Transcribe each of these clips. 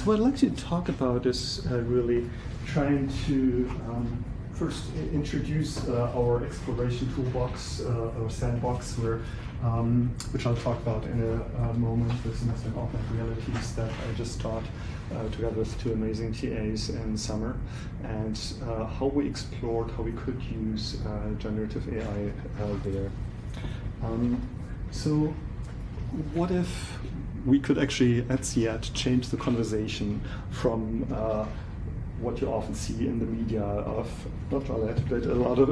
So what I'd like to talk about is really trying to first introduce our exploration toolbox, our sandbox, which I'll talk about in a moment, with semester and augmented realities that I just taught together with two amazing TAs in summer, and how we explored how we could use generative AI there. So what if we could actually at SIAT change the conversation from what you often see in the media of, not all that, but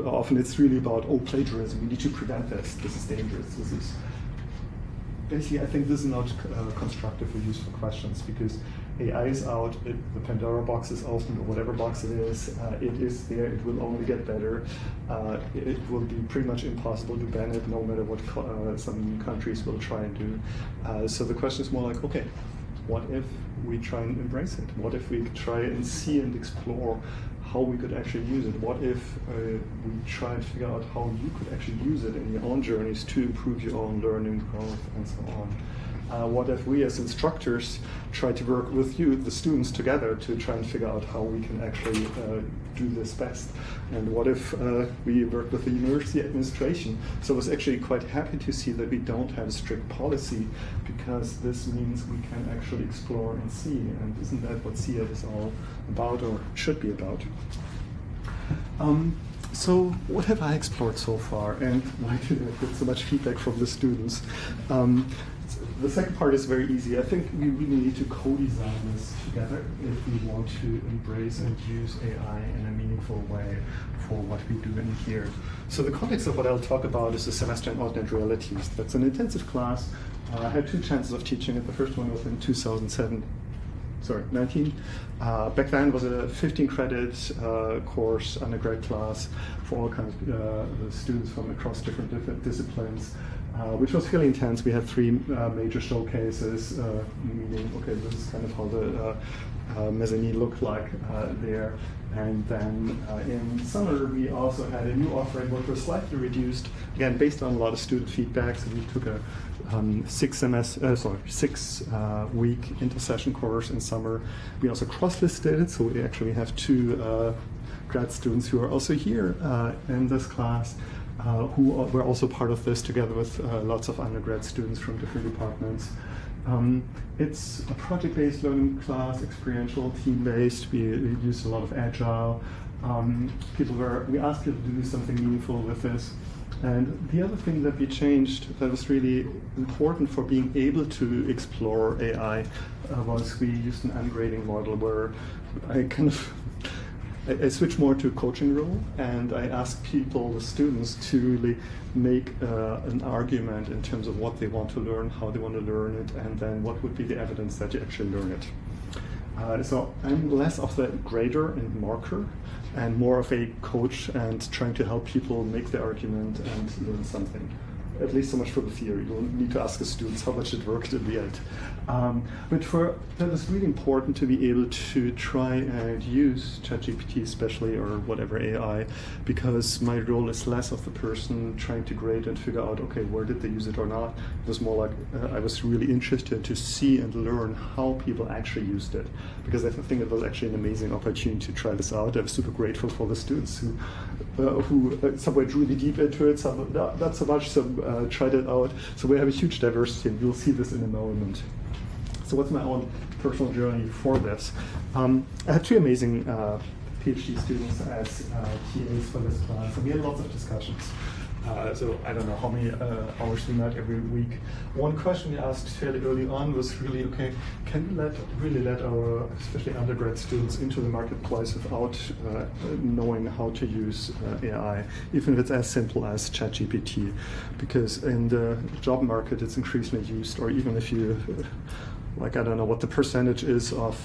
often it's really about, oh, plagiarism, we need to prevent this, this is dangerous, this is... Basically, I think this is not constructive or useful questions, because AI is out, the Pandora box is open, or whatever box it is there, it will only get better. It will be pretty much impossible to ban it, no matter what some countries will try and do. So the question is more like, okay, what if we try and embrace it? What if we try and see and explore how we could actually use it? What if we try to figure out how you could actually use it in your own journeys to improve your own learning, growth, and so on? What if we as instructors try to work with you, the students, together to try and figure out how we can actually do this best? And what if we work with the university administration? So I was actually quite happy to see that we don't have a strict policy, because this means we can actually explore and see. And isn't that what SIAT is all about, or should be about? So what have I explored so far, and why did I get so much feedback from the students? The second part is very easy. I think we really need to co-design this together if we want to embrace and use AI in a meaningful way for what we do in here. So the context of what I'll talk about is the semester in augmented realities. That's an intensive class. I had two chances of teaching it. The first one was in 2019. Back then was a 15-credit course, undergrad class for all kinds of students from across different disciplines, which was fairly intense. We had three major showcases, meaning, okay, this is kind of how the mezzanine looked like there. And then in summer, we also had a new offering, which was slightly reduced, again, based on a lot of student feedback. So we took a 6-week inter-session course in summer. We also cross-listed it, so we actually have two grad students who are also here in this class, who were also part of this, together with lots of undergrad students from different departments. It's a project-based learning class, experiential, team-based. We used a lot of agile. We asked people to do something meaningful with this. And the other thing that we changed that was really important for being able to explore AI was we used an ungrading model where I switched more to a coaching role, and I asked people, the students, to really make an argument in terms of what they want to learn, how they want to learn it, and then what would be the evidence that you actually learn it. So I'm less of the grader and marker, and more of a coach and trying to help people make the argument and learn something. At least so much for the theory. You'll need to ask the students how much it worked in the end. But that is really important to be able to try and use ChatGPT especially, or whatever AI, because my role is less of the person trying to grade and figure out, okay, where did they use it or not. It was more like I was really interested to see and learn how people actually used it, because I think it was actually an amazing opportunity to try this out. I was super grateful for the students who some went really deep into it, some not so much, some tried it out. So we have a huge diversity, and you'll see this in a moment. So what's my own personal journey for this? I had two amazing PhD students as TAs for this class, and we had lots of discussions. So I don't know how many hours we met every week. One question we asked fairly early on was really, okay, can we really let our, especially undergrad students, into the marketplace without knowing how to use AI, even if it's as simple as ChatGPT? Because in the job market, it's increasingly used, or even if you, I don't know what the percentage is of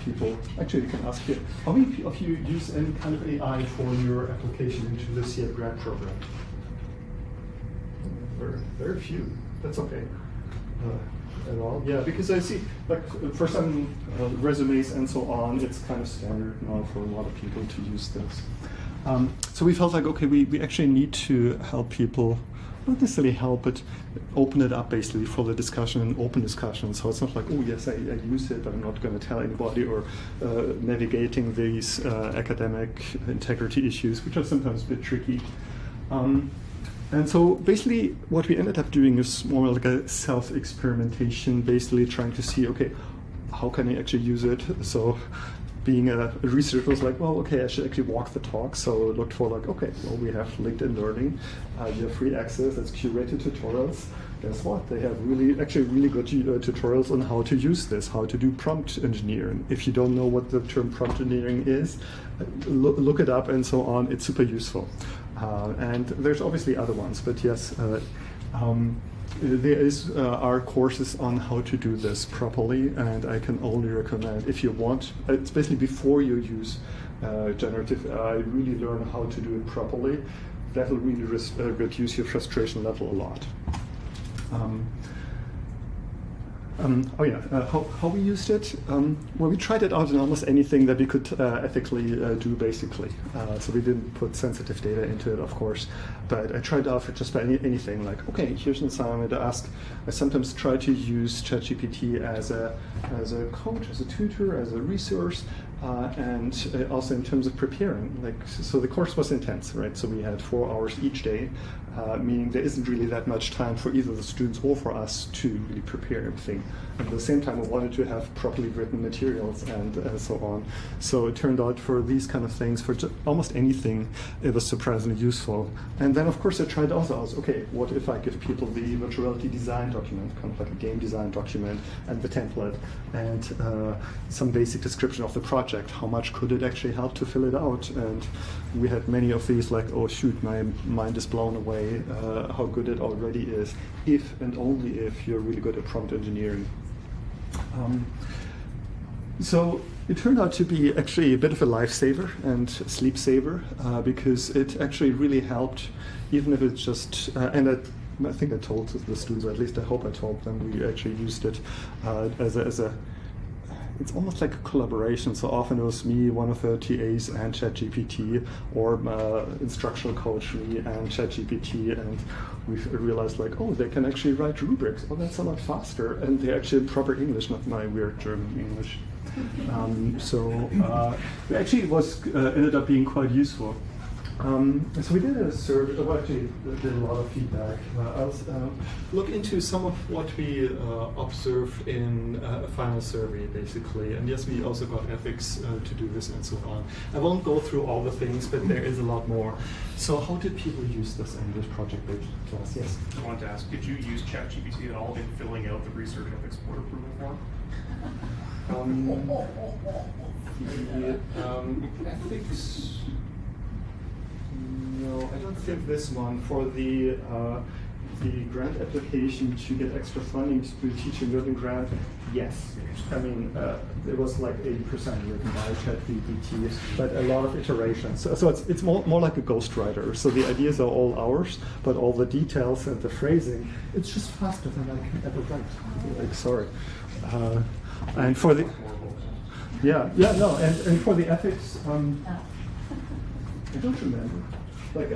people. Actually, you can ask here, how many of you use any kind of AI for your application into the SIAT grad program? Very few. That's okay. At all. Yeah, because I see, like, for some resumes and so on, it's kind of standard now for a lot of people to use this. So we felt like, okay, we actually need to help people not necessarily help, but open it up basically for the discussion and open discussion. So it's not like, oh yes, I use it, but I'm not going to tell anybody, or navigating these academic integrity issues, which are sometimes a bit tricky. And so basically what we ended up doing is more like a self-experimentation, basically trying to see, okay, how can I actually use it? So being a researcher was like, well, okay, I should actually walk the talk. So I looked for like, okay, well, we have LinkedIn Learning. You have free access. It's curated tutorials. Guess what? They have really good tutorials on how to use this, how to do prompt engineering. If you don't know what the term prompt engineering is, look it up and so on. It's super useful. And there's obviously other ones, but yes, there are courses on how to do this properly, and I can only recommend, if you want, especially before you use generative AI, really learn how to do it properly. That will really reduce your frustration level a lot. How we used it? Well, we tried it out in almost anything that we could ethically do, basically. So we didn't put sensitive data into it, of course, but I tried it out for just about anything. Like, okay, here's an assignment to ask. I sometimes try to use ChatGPT as a coach, as a tutor, as a resource, and also in terms of preparing. Like, so the course was intense, right? So we had 4 hours each day, meaning there isn't really that much time for either the students or for us to really prepare everything. And at the same time, I wanted to have properly written materials and so on. So it turned out for these kind of things, for almost anything, it was surprisingly useful. And then, of course, I tried also, okay, what if I give people the virtual reality design document, kind of like a game design document, and the template, and some basic description of the project? How much could it actually help to fill it out? And we had many of these, like, oh shoot, my mind is blown away, how good it already is, if and only if you're really good at prompt engineering. So it turned out to be actually a bit of a lifesaver and sleep saver, because it actually really helped, even if it's just, and I think I told the students, or at least I hope I told them, we actually used it as a it's almost like a collaboration. So often it was me, one of the TAs, and ChatGPT, or instructional coach, me and ChatGPT, and we realized like, oh, they can actually write rubrics. Oh, that's a lot faster, and they're actually in proper English, not my weird German English. So it actually ended up being quite useful. So we did a survey, actually did a lot of feedback. I'll look into some of what we observed in a final survey, basically. And yes, we also got ethics to do this and so on. I won't go through all the things, but there is a lot more. So how did people use this in this project-based class? Yes? I wanted to ask, did you use ChatGPT at all in filling out the research ethics board approval form? The ethics... No, I don't think this one. For the grant application to get extra funding to do teaching learning grant, yes. I mean, it was like 80% written by ChatGPT, but a lot of iterations. So it's more like a ghostwriter. So the ideas are all ours, but all the details and the phrasing, it's just faster than I can ever write. Like, sorry. And for the and for the ethics, I don't remember. Like,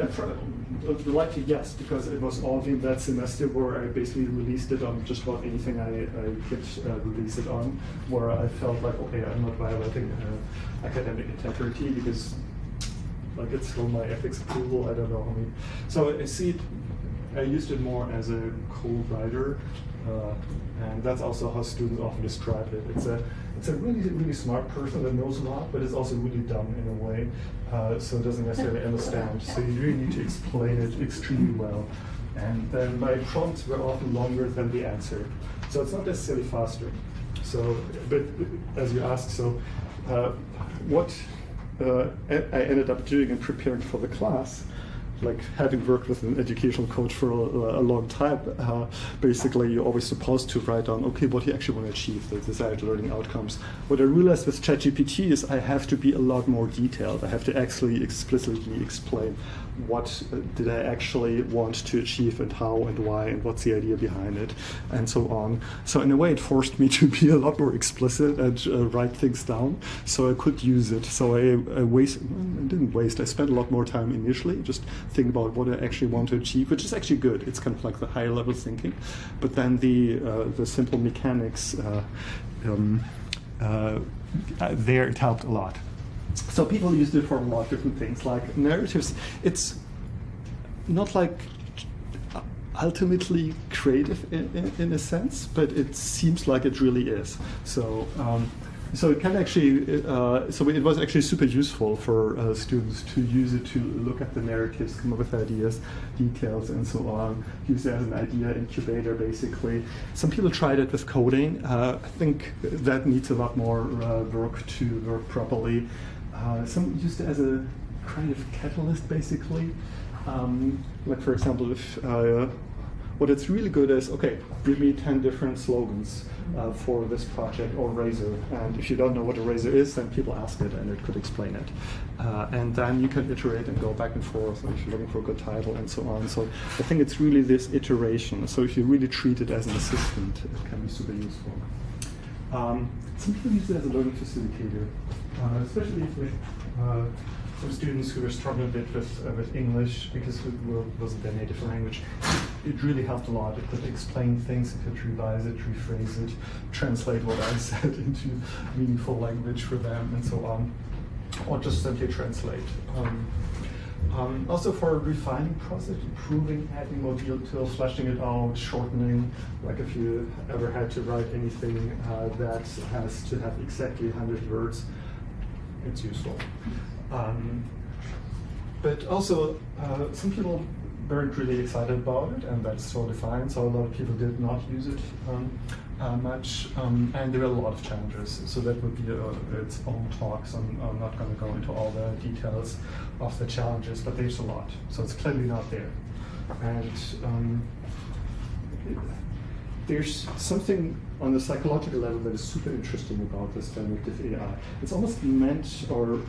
likely yes, because it was all in that semester where I basically released it on just about anything I could release it on, where I felt like, okay, I'm not violating academic integrity because, like, it's still my ethics approval. I don't know. I mean, so I used it more as a co-writer, and that's also how students often describe it. It's a really, really smart person that knows a lot, but is also really dumb in a way, so doesn't necessarily understand. So you really need to explain it extremely well. And then my prompts were often longer than the answer. So it's not necessarily faster. So, but as you asked, so what I ended up doing and preparing for the class, like having worked with an educational coach for a long time, basically you're always supposed to write down, okay, what you actually want to achieve, the desired learning outcomes. What I realized with ChatGPT is I have to be a lot more detailed. I have to actually explicitly explain what did I actually want to achieve and how and why and what's the idea behind it and so on. So in a way it forced me to be a lot more explicit and write things down so I could use it. So I didn't waste, I spent a lot more time initially just thinking about what I actually want to achieve, which is actually good. It's kind of like the higher level thinking. But then the simple mechanics, there it helped a lot. So people used it for a lot of different things, like narratives. It's not like ultimately creative in a sense, but it seems like it really is. So so it can actually, so it was actually super useful for students to use it to look at the narratives, come up with ideas, details, and so on. Use it as an idea incubator, basically. Some people tried it with coding. I think that needs a lot more work to work properly. Some used it as a kind of catalyst, basically. Like, for example, if what it's really good is, okay, give me 10 different slogans for this project or Razor. And if you don't know what a Razor is, then people ask it and it could explain it. And then you can iterate and go back and forth if you're looking for a good title and so on. So I think it's really this iteration. So if you really treat it as an assistant, it can be super useful. Some people use it as a learning facilitator, especially for students who were struggling a bit with English because it wasn't their native language. It really helped a lot. It could explain things, it could revise it, rephrase it, translate what I said into meaningful language for them, and so on, or just simply translate. Also for refining process, improving, adding more details, fleshing it out, shortening, like if you ever had to write anything that has to have exactly 100 words, it's useful. But also, some people weren't really excited about it, and that's totally fine. So a lot of people did not use it much, and there were a lot of challenges. So that would be its own talk. So I'm not going to go into all the details of the challenges, but there's a lot. So it's clearly not there. And there's something on the psychological level that is super interesting about this generative AI. It's almost meant, or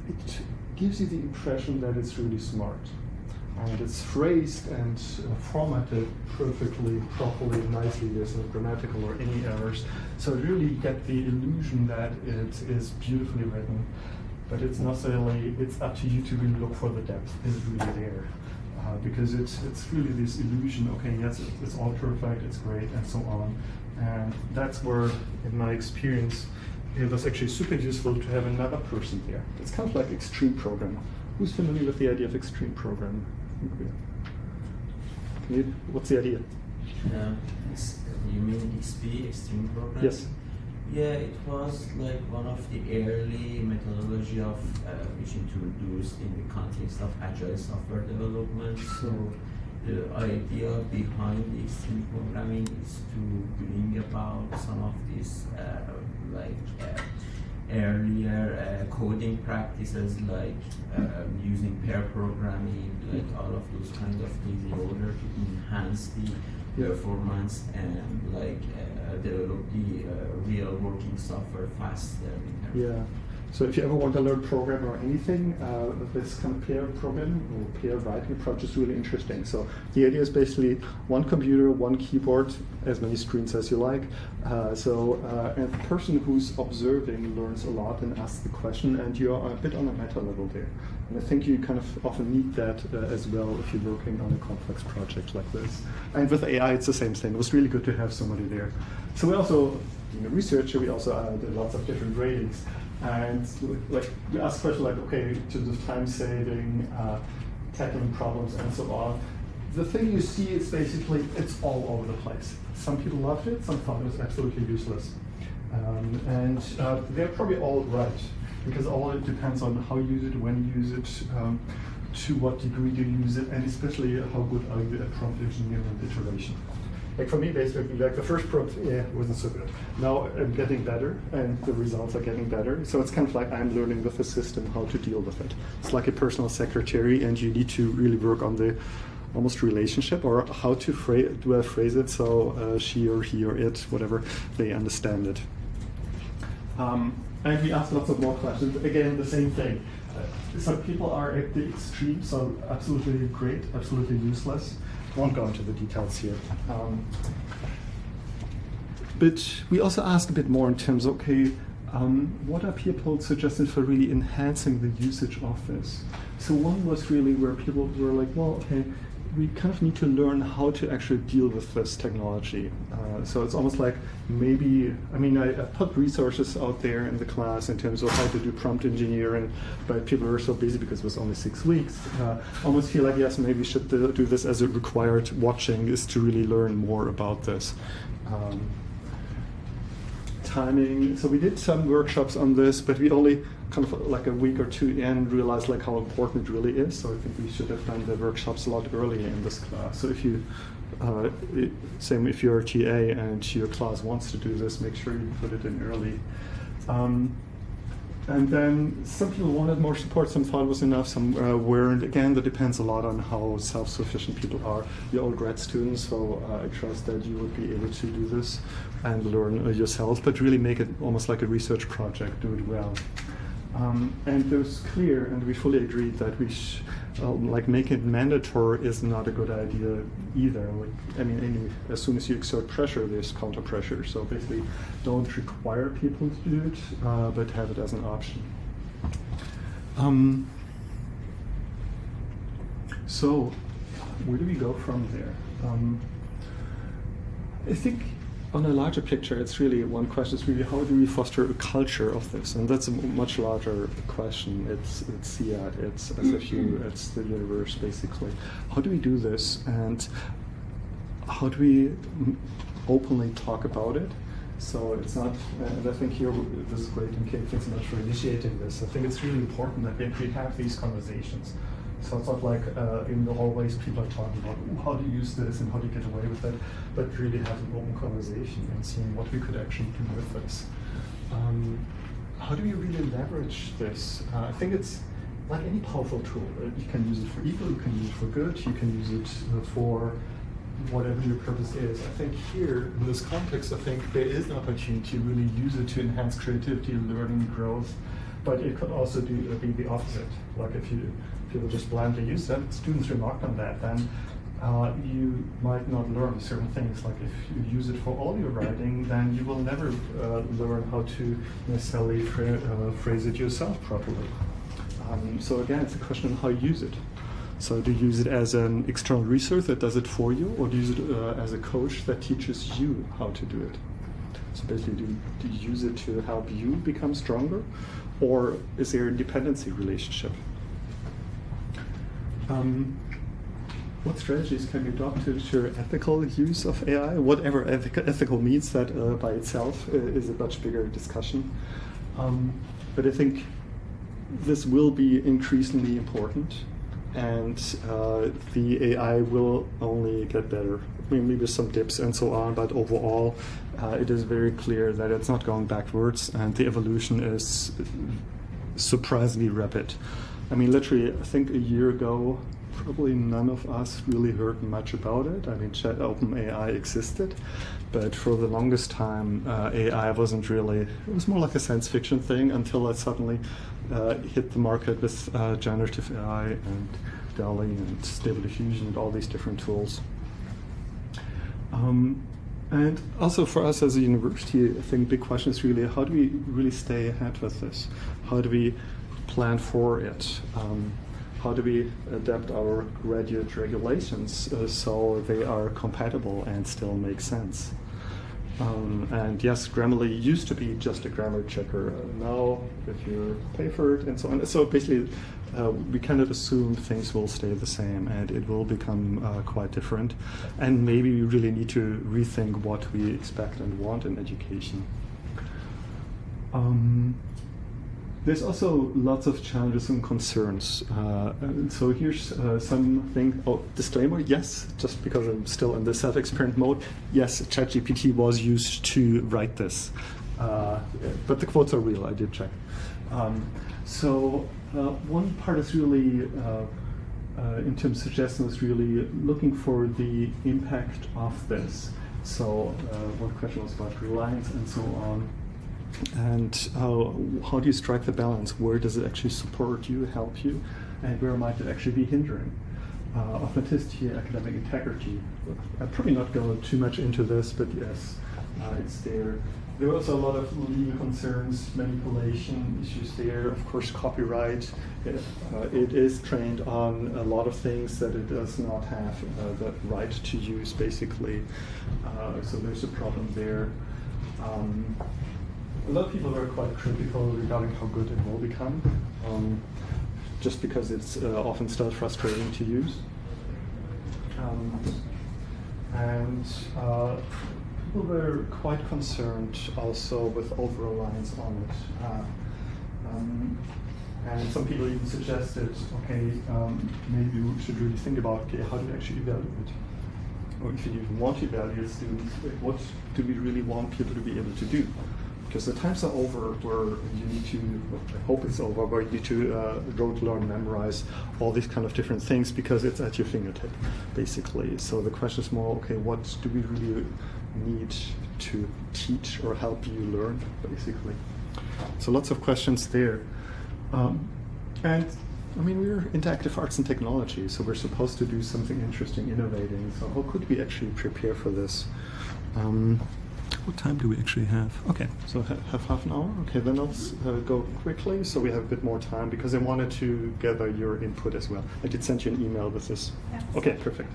it gives you the impression that it's really smart. And it's phrased and formatted perfectly, properly, nicely. There's no grammatical or any errors. So you really get the illusion that it is beautifully written. But it's not necessarily, it's up to you to really look for the depth. Is it really there? Because it's really this illusion, okay, yes, it's all perfect, it's great, and so on. And that's where, in my experience, it was actually super useful to have another person there. It's kind of like extreme programming. Who's familiar with the idea of extreme programming? What's the idea? You mean XP, extreme programming? Yes. Yeah, it was like one of the early methodology of which introduced in the context of agile software development. So the idea behind the extreme programming is to bring about some of these earlier coding practices, like using pair programming, like all of those kind of things, in order to enhance the performance and develop the real working software faster. Yeah. So if you ever want to learn program or anything, this kind of pair programming or pair writing approach is really interesting. So the idea is basically one computer, one keyboard, as many screens as you like. And the person who's observing learns a lot and asks the question, and you're a bit on a meta level there. And I think you kind of often need that as well if you're working on a complex project like this. And with AI, it's the same thing. It was really good to have somebody there. So we also, being a researcher, we also did lots of different ratings. And like you ask questions like, okay, in terms of time saving, tackling problems, and so on. The thing you see is basically it's all over the place. Some people loved it, some thought it was absolutely useless, and they're probably all right because all it depends on how you use it, when you use it, to what degree do you use it, and especially how good are you at prompt engineering and iteration. Like for me, basically, like the first prompt, wasn't so good. Now I'm getting better, and the results are getting better. So it's kind of like I'm learning with the system how to deal with it. It's like a personal secretary, and you need to really work on the almost relationship or how to phrase it so she or he or it, whatever, they understand it. And we asked lots of more questions. Again, the same thing. some people are at the extreme, so absolutely great, absolutely useless. Won't go into the details here. But we also ask a bit more in terms of, okay, what are people suggesting for really enhancing the usage of this? So one was really where people were like, well, okay, we kind of need to learn how to actually deal with this technology. So it's almost like maybe, I mean, I put resources out there in the class in terms of how to do prompt engineering, but people are so busy because it was only 6 weeks. Almost feel like, yes, maybe we should do this as a required watching, is to really learn more about this. Timing. So we did some workshops on this, but we only kind of like a week or two in realized like how important it really is. So I think we should have done the workshops a lot earlier in this class. So if you, same if you're a TA and your class wants to do this, make sure you put it in early. And then some people wanted more support, some thought it was enough, some weren't. Again, that depends a lot on how self-sufficient people are. You're all grad students, so I trust that you would be able to do this and learn yourself, but really make it almost like a research project, do it well. And it was clear, and we fully agreed that we like make it mandatory is not a good idea either. Like, I mean, as soon as you exert pressure, there's counter pressure. So basically, don't require people to do it, but have it as an option. So where do we go from there? I think on a larger picture, it's really one question is really how do we foster a culture of this? And that's a much larger question. It's SIAT, it's SFU, it's the universe basically. How do we do this, and how do we openly talk about it? So it's not, and I think here this is great, and Kate, thanks so much for initiating this. I think it's really important that we have these conversations. So it's not like in the hallways people are talking about how to use this and how to get away with it, but really have an open conversation and seeing what we could actually do with this. How do we really leverage this? I think it's like any powerful tool. You can use it for evil, you can use it for good, you can use it for whatever your purpose is. I think here, in this context, I think there is an opportunity to really use it to enhance creativity, learning, growth, but it could also be the opposite. Like if people just blindly use that, students remark on that, then you might not learn certain things. Like if you use it for all your writing, then you will never learn how to necessarily phrase it yourself properly. So again, it's a question of how you use it. So do you use it as an external resource that does it for you, or do you use it as a coach that teaches you how to do it? So basically, do you use it to help you become stronger, or is there a dependency relationship? What strategies can you adopt to ensure ethical use of AI? Whatever ethical means, that by itself is a much bigger discussion. But I think this will be increasingly important, and the AI will only get better. I mean, maybe some dips and so on, but overall, it is very clear that it's not going backwards, and the evolution is surprisingly rapid. I mean, literally, I think a year ago, probably none of us really heard much about it. I mean, OpenAI existed, but for the longest time, AI wasn't really, it was more like a science fiction thing until it suddenly hit the market with generative AI and DALL-E and Stable Diffusion and all these different tools. And also for us as a university, I think the big question is really how do we really stay ahead with this? How do we plan for it? How do we adapt our graduate regulations so they are compatible and still make sense? And yes, Grammarly used to be just a grammar checker. Now, if you pay for it and so on. So basically, we kind of assume things will stay the same and it will become quite different. And maybe we really need to rethink what we expect and want in education. There's also lots of challenges and concerns. So here's something, disclaimer, yes, just because I'm still in the self-experiment mode, yes, ChatGPT was used to write this. But the quotes are real, I did check. So one part is really, in terms of suggestions, really looking for the impact of this. So one question was about reliance and so on. And how do you strike the balance? Where does it actually support you, help you, and where might it actually be hindering? Authenticity, academic integrity. I'll probably not go too much into this, but yes, it's there. There are also a lot of legal concerns, manipulation issues there. Of course, copyright. It is trained on a lot of things that it does not have the right to use, basically. So there's a problem there. A lot of people are quite critical regarding how good it will become, just because it's often still frustrating to use. People were quite concerned also with over-reliance on it. And some people even suggested, okay, maybe we should really think about, okay, how do we actually evaluate? Or if you even want to evaluate students, what do we really want people to be able to do? Because the times are over where you need to, I hope it's over, where you need to rote learn, memorize all these kind of different things because it's at your fingertip, basically. So the question is more, okay, what do we really need to teach or help you learn, basically? So lots of questions there. And I mean, we're interactive arts and technology, so we're supposed to do something interesting, innovating. So how could we actually prepare for this? What time do we actually have? Okay, so have half an hour? Okay, then let's go quickly so we have a bit more time because I wanted to gather your input as well. I did send you an email with this. Yes. Okay, perfect.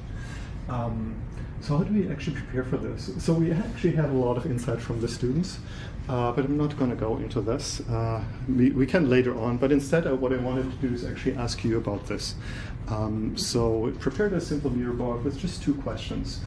So how do we actually prepare for this? So we actually have a lot of insight from the students, but I'm not going to go into this. We can later on, but instead what I wanted to do is actually ask you about this. So prepared a simple mirror board with just 2 questions.